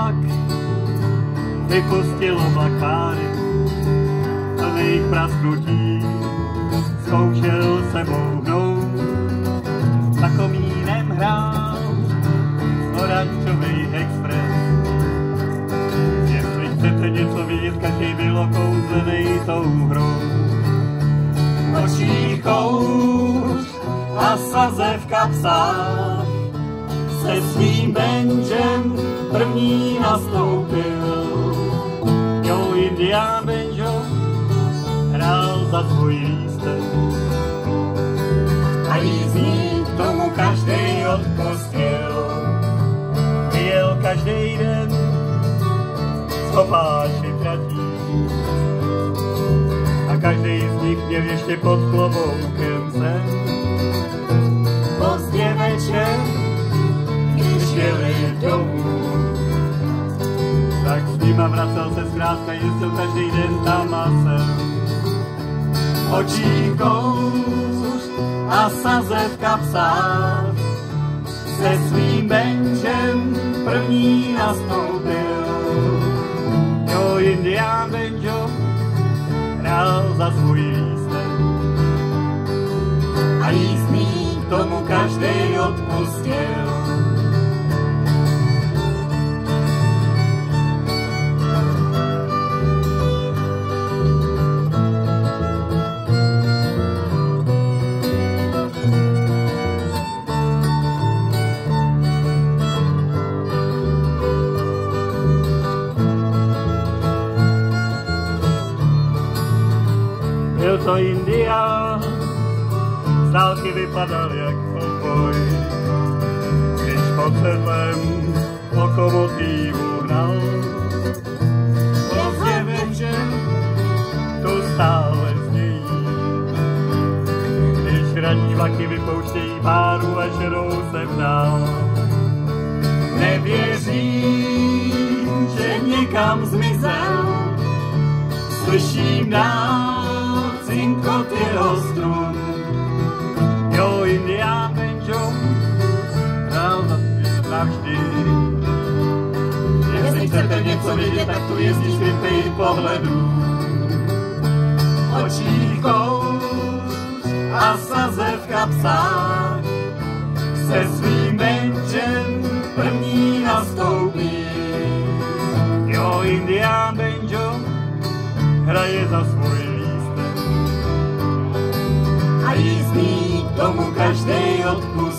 vlak vypustil oblak páry, plných prasknutí zkoušel sebou hnout. Za komínem hrál oranžový express. Jestli chcete něco vidět, každý bylo kouzlenej tou hrou. V očích kouř a saze v kapsách se svým benžem první nastoupil. Jo, Indián Benjo hrál za svůj lístek a jízdní k tomu každej odpustil. Vyjel každej den z kopáči tratí a každej z nich měl ještě pod kloboukem sen. Pozdě večer, když jeli domů, tak s nima vracel se zkrátka, jezdil každý den tam a sem. Očí kouř a saze v kapsách se svým benžem první nastoupil. Jo, Indián Benjo hrál za svůj lístek a jízdný tomu každej odpustil. Byl to Indián, z dálky vypadal jak kovboj, když pod sedlem lokomotívu hnal. Pozdě večer tu stále znějí, když ranní vlaky vypouštějí páru večerou se vdál. Nevěřím, že někam zmizel, slyším dál cinkot jeho strun. Jo, Indián Benjo hrál navždy. Jestli chcete něco vidět, tak tu jezdí světej pohledů. Očí kouř a saze v kapsách se svým benžem první nastoupí. Jo, Indián Benjo hraje za svůj lístek a jízdný tomu každej odpustí.